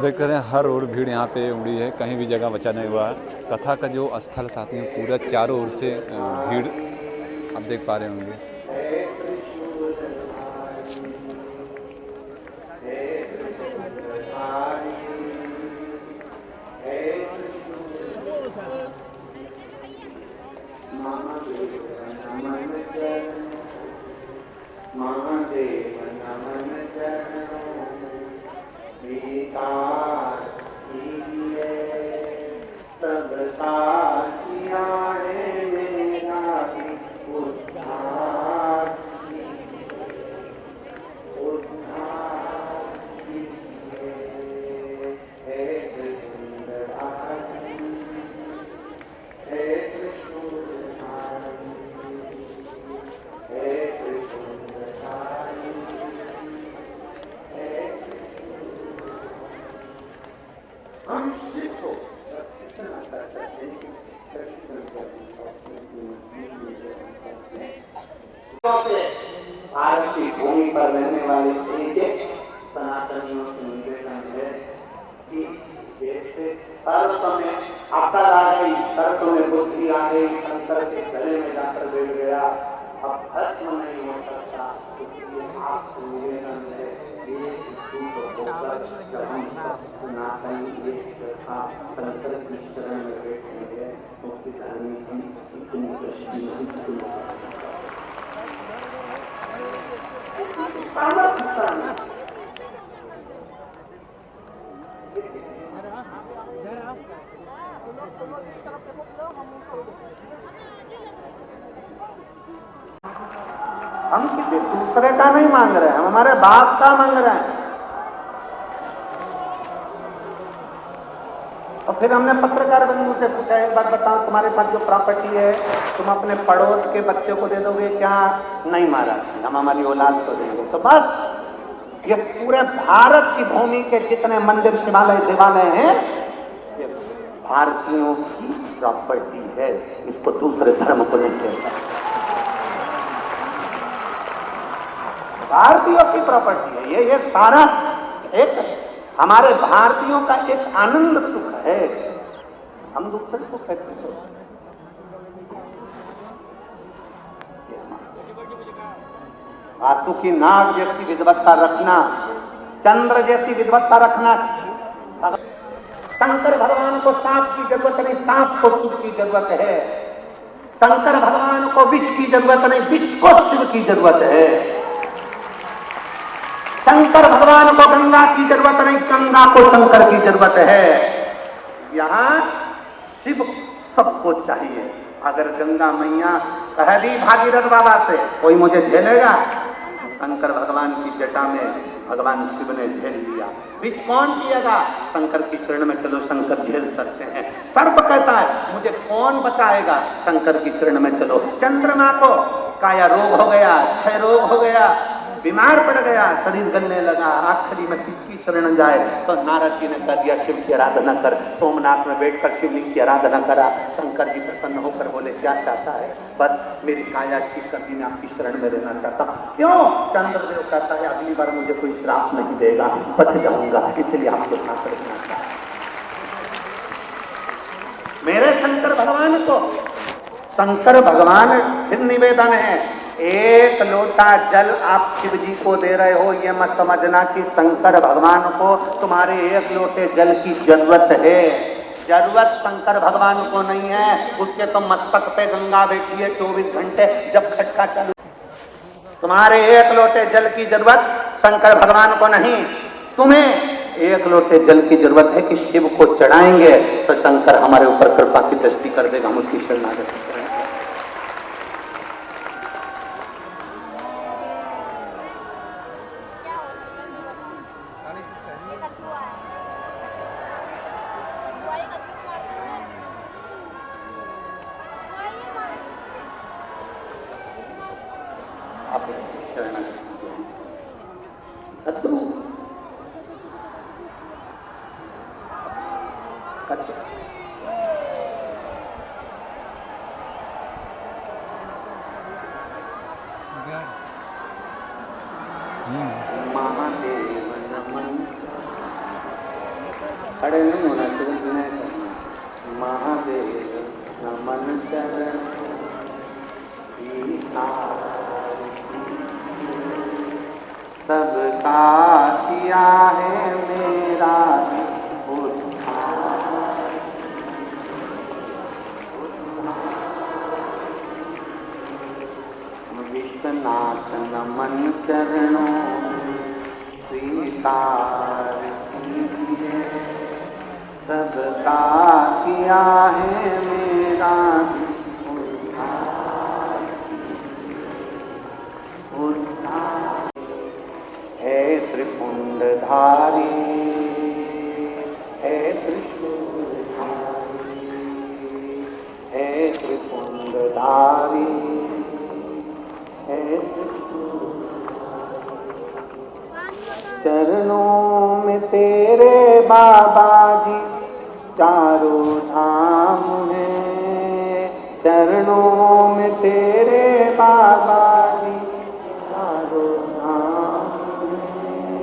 देख रहे हैं हर ओर भीड़ यहाँ पे उमड़ी है, कहीं भी जगह बचा नहीं हुआ है। कथा का जो स्थल साथियों पूरा चारों ओर से भीड़ आप देख पा रहे होंगे। भारत की भूमि पर रहने वाले एक सनातनियों से निवेदन है कि जैसे शर्त में अकल आ गई, शर्त में बुद्धि आ गई, शंकर के गले में जाकर बैठ गया, अब भस्म नहीं हो सकता। इसलिए आपसे निवेदन है जब हम सनातन एक तथा शंकर की शरण में बैठेंगे तो धर्म की इतनी दृष्टि नहीं खुलेगी। हम किसी दूसरे का नहीं मांग रहे हैं, हम हमारे बाप का मांग रहे हैं। और फिर हमने पत्रकार बंधु से पूछा, एक बात बताओ, तुम्हारे पास जो प्रॉपर्टी है तुम अपने पड़ोस के बच्चे को दे दोगे क्या? नहीं महाराज, हम हमारी औलाद को देंगे। तो बस ये पूरे भारत की भूमि के जितने मंदिर, शिवालय, देवालय हैं, ये भारतीयों की प्रॉपर्टी है, इसको दूसरे धर्म को नहीं कहता। भारतीयों की प्रॉपर्टी है ये सारा एक हमारे भारतीयों का एक आनंद सुख है, हम दूसरे को कहते हैं। वास्तु की नाग जैसी विद्वत्ता रखना, चंद्र जैसी विद्वत्ता रखना। शंकर भगवान को सांप की जरूरत नहीं, सांप को शिव की जरूरत है। शंकर भगवान को विष की जरूरत नहीं, विष को शिव की जरूरत है। शंकर भगवान को गंगा की जरूरत नहीं, गंगा को शंकर की जरूरत है। यहां शिव सबको चाहिए। अगर गंगा मैया कह दी भागीरथ बाबा से कोई मुझे झेलेगा, शंकर भगवान की जटा में भगवान शिव ने झेल दिया। विष कौन पिएगा? शंकर की शरण में चलो, शंकर झेल सकते हैं। सर्प कहता है मुझे कौन बचाएगा? शंकर की शरण में चलो। चंद्रमा को काया रोग हो गया, क्षय रोग हो गया, बीमार पड़ गया, शरीर गलने लगा, आखिरी में किसकी शरण जाए? तो नारद जी ने कह दिया शिव की आराधना कर। सोमनाथ में बैठकर शिवलिंग की आराधना करा। शंकर जी प्रसन्न होकर बोले क्या चाहता है? बस मेरी काया ठीक कर दी, मैं आपकी शरण में रहना चाहता हूं। क्यों? चंद्रदेव कहता है अगली बार मुझे कोई श्राप नहीं देगा, बच जाऊंगा, इसलिए आपके साथ रहना चाहता। मेरे शंकर भगवान को, शंकर भगवान फिर निवेदन है, एक लोटा जल आप शिव जी को दे रहे हो, ये मत समझना कि शंकर भगवान को तुम्हारे एक लोटे जल की जरूरत है। जरूरत शंकर भगवान को नहीं है, उसके तो मस्तक पे गंगा बैठी है 24 घंटे जब खटका चालू। तुम्हारे एक लोटे जल की जरूरत शंकर भगवान को नहीं, तुम्हें एक लोटे जल की जरूरत है कि शिव को चढ़ाएंगे तो शंकर हमारे ऊपर कृपा की दृष्टि कर देगा, हम उसकी शरणागति करेंगे। महादेव नमन। खड़े नहीं होना, तुरंत विनय करना। महादेव नमन चरण सबका किया है मेरा विश्वनाथ नमन चरणों स्वीकार कीजिए। सबका किया है मेरा हे त्रिपुंडधारी, हे त्रिशूलधारी, हे त्रिपुंडधारी, हे चरणों में तेरे बाबा जी चारों धाम हैं। चरणों में तेरे बाबा जी चारों धाम हैं।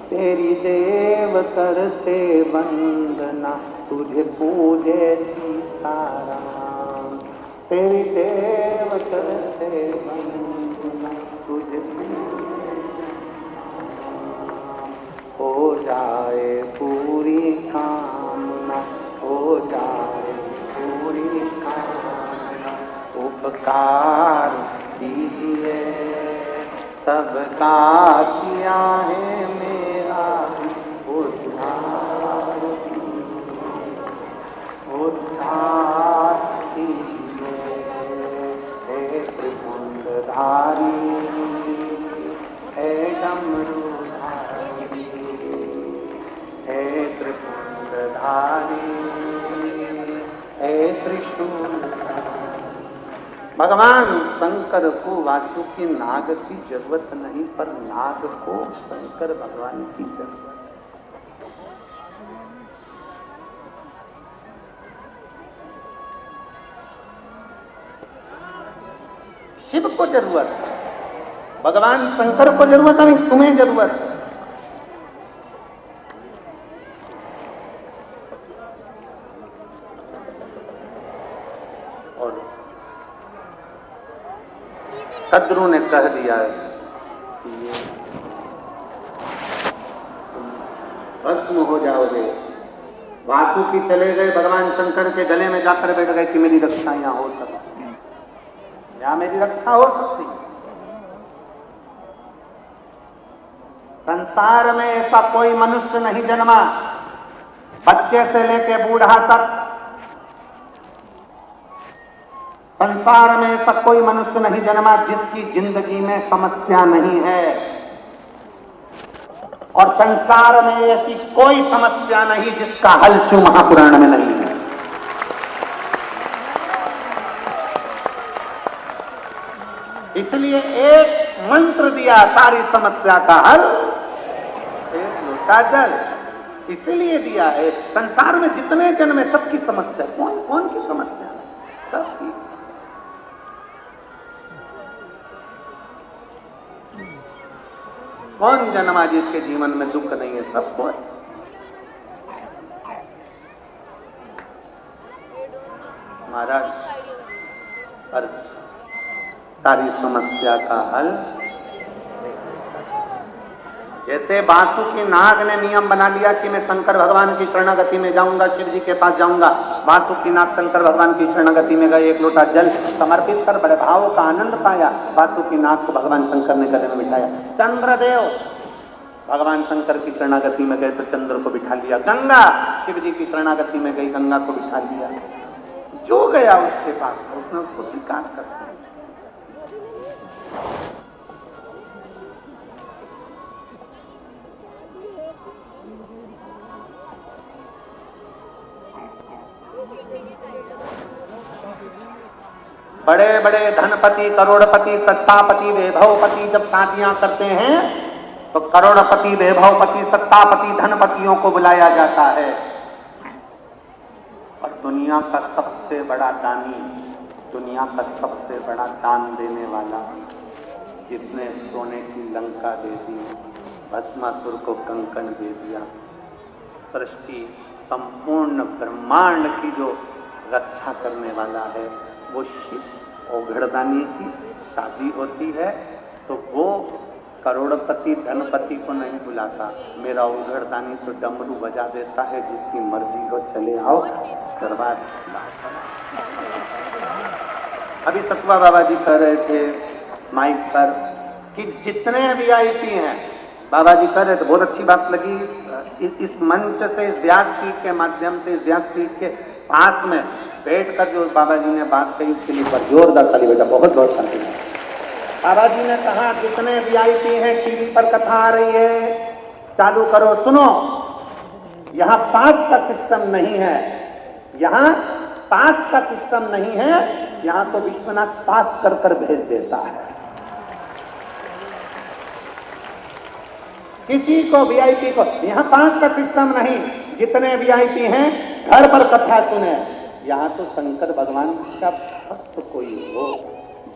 तेरी देव करते वंदना, तुझे पूजे सीताराम। तेरी देव करते वंदना, तुझे हो जाए पूरी कामना, हो जाए पूरी कामना। उपकार कीजिए, सबका किया है मेरा उद्धार। उद्धार कीजिए हे त्रिपुंडधारी, हे डमरूधारी, हे त्रिपुंडधारी, हे त्रिशूलधारी। भगवान शंकर को वासुकी नाग की जरूरत नहीं, पर नाग को शंकर भगवान की जरूरत। शिव को जरूरत है, भगवान शंकर को जरूरत नहीं, तुम्हें जरूरत है। और सद्गुरु ने कह दिया कि ये भस्म हो जाओगे। वासुकी चले गए, भगवान शंकर के गले में जाकर बैठ गए कि मेरी रक्षा यहां हो सकती है, यहां मेरी रक्षा हो सकती है। संसार में ऐसा कोई मनुष्य नहीं जन्मा, बच्चे से लेके बूढ़ा तक। संसार में ऐसा कोई मनुष्य नहीं जन्मा जिसकी जिंदगी में समस्या नहीं है, और संसार में ऐसी कोई समस्या नहीं जिसका हल शिव महापुराण में नहीं है। इसलिए एक मंत्र दिया सारी समस्या का हल, एक लोटा जल। इसलिए दिया है। संसार में जितने जन्म है सबकी समस्या, कौन कौन की समस्या है? सबकी। कौन जन्मा जिसके जीवन में दुख नहीं है? सबको है। महाराज, पर सारी समस्या का हल, जैसे बासुकी नाग ने नियम बना लिया कि मैं शंकर भगवान की शरणागति में जाऊंगा, शिव जी के पास जाऊंगा। बासुकी नाग शंकर भगवान की शरणागति में गए, एक लोटा जल समर्पित कर बड़े भाव का आनंद पाया। बासुकी नाग को भगवान शंकर ने गले में बिठाया। चंद्रदेव भगवान शंकर की शरणागति में गए तो चंद्र को बिठा लिया। गंगा शिव जी की शरणागति में गई, गंगा को बिठा लिया। जो गया उसके पास उसने उसको स्वीकार कर दिया। बड़े बड़े धनपति, करोड़पति, सत्तापति, वैभवपति जब शादियां करते हैं तो करोड़पति, वैभवपति, सत्तापति, धनपतियों को बुलाया जाता है। और दुनिया का सबसे बड़ा दानी, दुनिया का सबसे बड़ा दान देने वाला, जिसने सोने की लंका दे दी, भस्मासुर को कंकण दे दिया। सृष्टि संपूर्ण ब्रह्मांड की जो रक्षा करने वाला है वो शिव। औघड़दानी की शादी होती है तो वो करोड़पति धनपति को नहीं बुलाता, मेरा औघड़दानी तो डमरू बजा देता है, जिसकी मर्जी हो चले आओ करवा। अभी सतवा बाबा जी कह रहे थे माइक पर कि जितने वीआईपी हैं, बाबा जी कह रहे थे, बहुत अच्छी बात लगी। इस मंच से, इस व्यासपीठ के माध्यम से, इस व्यासपीठ के पास में बैठकर जो बाबा जी ने बात कही उसके लिए पर जोरदार ताली बजा, बहुत बहुत धन्यवाद। बाबा जी ने कहा जितने वीआईपी हैं, टीवी पर कथा आ रही है, चालू करो सुनो। यहाँ पास का सिस्टम नहीं है, यहाँ पास का सिस्टम नहीं है, यहाँ तो विश्वनाथ पास कर कर भेज देता है। किसी को वीआईपी को यहाँ पास का सिस्टम नहीं, जितने वीआईपी हैं घर पर कथा सुने। यहाँ तो शंकर भगवान का भक्त कोई हो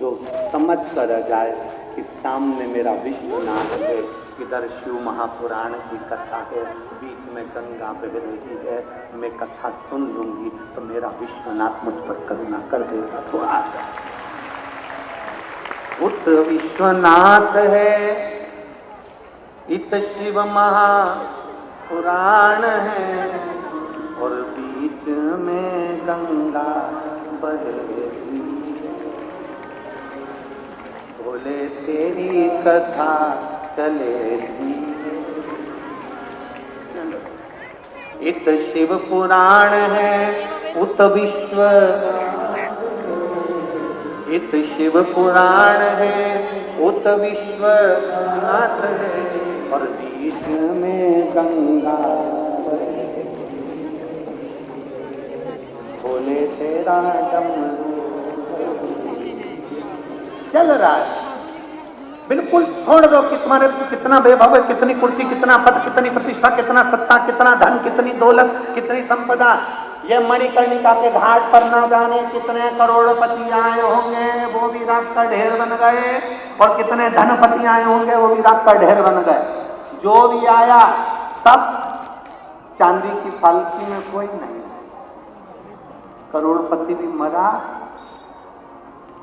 जो समझ कर जाए कि सामने मेरा विश्वनाथ है, इधर शिव महापुराण की कथा है, बीच में गंगा बह रही है, मैं कथा सुन लूंगी तो मेरा विश्वनाथ मुझ पर करुणा कर देगा। तो आ जाए उत विश्वनाथ है, इत शिव महापुराण है, और बीच में गंगा बह रही है। बोले तेरी कथा चलेगी। इत शिव पुराण है, उत विश्व, इत शिव पुराण है, उत विश्वनाथ है, और बीच में गंगा बोले तेरा डमरू चल रहा है। बिल्कुल छोड़ दो कि तुम्हारे कितना वैभव है, कितनी कुर्सी, कितना पद, कितनी प्रतिष्ठा, कितना सत्ता, कितना धन, कितनी दौलत, कितनी संपदा। ये मणिकर्णिका के घाट पर ना जाने कितने करोड़पति आए होंगे, वो भी रात का ढेर बन गए, और कितने धनपति आए होंगे, वो भी रात का ढेर बन गए। जो भी आया सब चांदी की पालकी में कोई नहीं। करोड़पति भी मरा,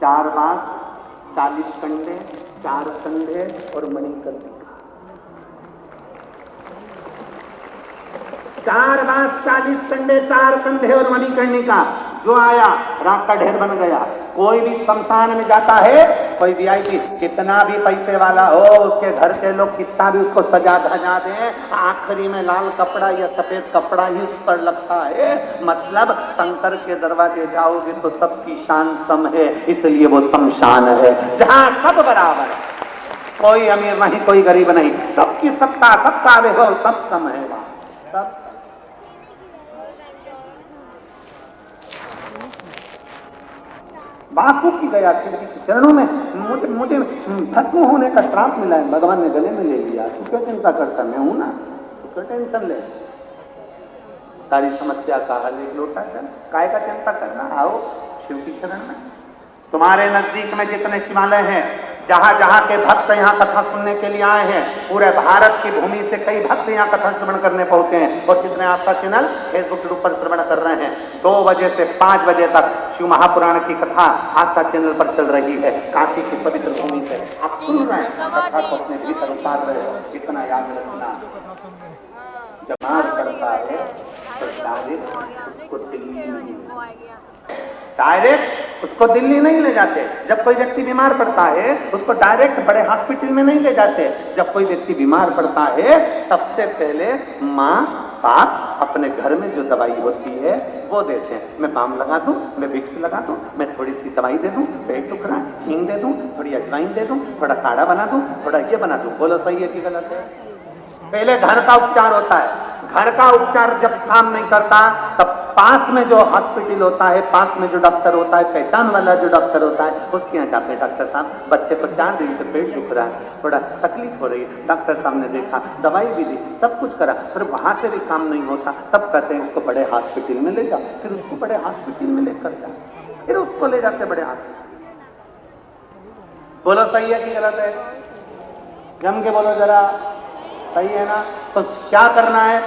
4 बांस, 40 कंडे, 4 कंधे और मणिकर्णिका। 4 बांस, 40 कंडे, 4 कंधे और मणिकर्णिका। जो आया रात का ढेर बन गया। कोई भी शमशान में जाता है, कोई वीआईपी कितना भी पैसे वाला हो, उसके घर के लोग कितना भी उसको सजा धजा दें, आखिरी में लाल कपड़ा या सफेद कपड़ा ही उस पर लगता है। मतलब शंकर के दरवाजे जाओगे तो सबकी शान सम है, इसलिए वो शमशान है जहां सब बराबर है, कोई अमीर नहीं, कोई गरीब नहीं, सबकी सत्ता, सबका वैभव, सब सम है वहां, सब। बापू की गया शिव जी के चरणों में, मुझे भस्म होने का श्राप मिला है, भगवान ने गले में ले लिया। तू क्यों चिंता करता, मैं हूं ना, तू क्यों टेंशन ले। सारी समस्या का हल एक लोटा चल, काय का चिंता करना, आओ शिव की शरण में। तुम्हारे नजदीक में जितने शिवालय हैं, जहां जहां के भक्त यहाँ कथा सुनने के लिए आए हैं, पूरे भारत की भूमि से कई भक्त यहाँ कथा श्रवण करने पहुंचे हैं, और जितने आपका चैनल फेसबुक के ऊपर श्रवण कर रहे हैं, 2 बजे से 5 बजे तक शिव महापुराण की कथा आपका चैनल पर चल रही है, काशी की पवित्र भूमि से आप सुन रहे हैं, कथा को अपने भीतर उतार रहे हो। इतना याद रखना, जमात करता है तो डायरेक्ट उसको दिल्ली नहीं ले जाते। जब कोई व्यक्ति बीमार पड़ता है उसको डायरेक्ट बड़े हॉस्पिटल में नहीं ले जाते। जब कोई व्यक्ति बीमार पड़ता है सबसे पहले माँ बाप अपने घर में जो दवाई होती है वो देते हैं। मैं बाम लगा दूं, मैं विक्स लगा दूं, मैं थोड़ी सी दवाई दे दूं, पेट दुख रहा है, हींग दे दूं, थोड़ी अजवाइन दे दूं, थोड़ा काढ़ा बना दूं, थोड़ा ये बना दूं। बोलो सही है कि गलत है? पहले घर का उपचार होता है। घर का उपचार जब काम नहीं करता तब पास में जो हॉस्पिटल होता है, पास में जो डॉक्टर होता है, पहचान वाला जो डॉक्टर होता है, उसके यहाँ जाते हैं। डॉक्टर साहब बच्चे को 4 दिन से पेट दुख रहा है, थोड़ा तकलीफ हो रही है। डॉक्टर साहब ने देखा, दवाई भी दी, सब कुछ करा, फिर वहां से भी काम नहीं होता, तब कहते हैं उसको बड़े हॉस्पिटल में ले जाओ। फिर उसको बड़े हॉस्पिटल में लेकर जाओ, फिर उसको ले जाते बड़े हॉस्पिटल। बोलो सही है कि गलत है? जम के बोलो जरा। सही है ना? तो क्या करना है?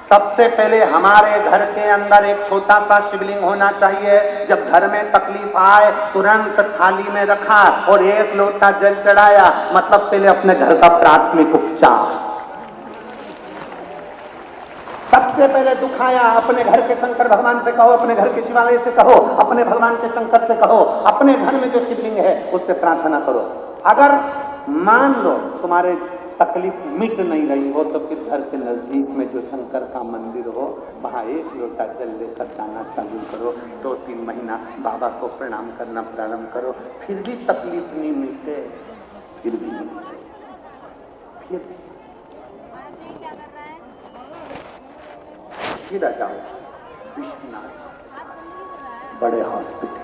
सबसे पहले हमारे घर के अंदर एक छोटा सा शिवलिंग होना चाहिए। जब घर में तकलीफ आए तुरंत थाली में रखा और एक लोटा जल चढ़ाया, मतलब पहले अपने घर का प्राथमिक उपचार। सबसे पहले दुख आया, अपने घर के शंकर भगवान से कहो, अपने घर के शिवालय से कहो, अपने भगवान के शंकर से कहो, अपने घर में जो शिवलिंग है उससे प्रार्थना करो। अगर मान लो तुम्हारे तकलीफ मिट नहीं रही हो तो फिर घर के नजदीक में जो शंकर का मंदिर हो वहां एक लोटा जल लेकर जाना चालू करो। 2-3 महीना बाबा को प्रणाम करना प्रारंभ करो, फिर भी तकलीफ नहीं मिटे, फिर भी नहीं मिटे, फिर आ जाओ विश्वनाथ बड़े हॉस्पिटल।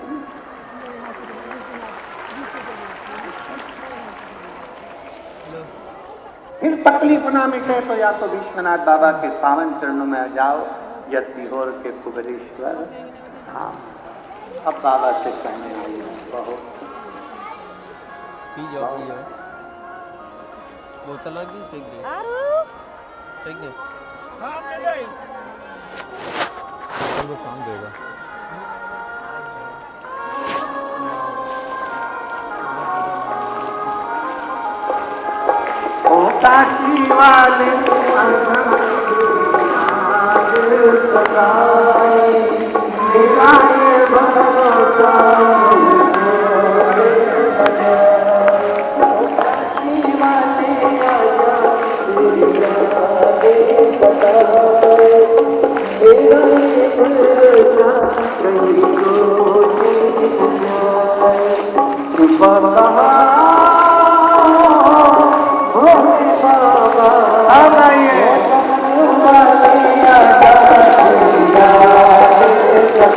फिर तकलीफ ना मिटे तो या तो विश्वनाथ बाबा के पावन चरणों में आ जाओ या सीहोर के कुबेरेश्वर धाम। अब बाबा से कहने वाली बहुत पी जाओ बोतल लगी फेंक दे वो काम देगा। काशी वाले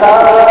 Bye.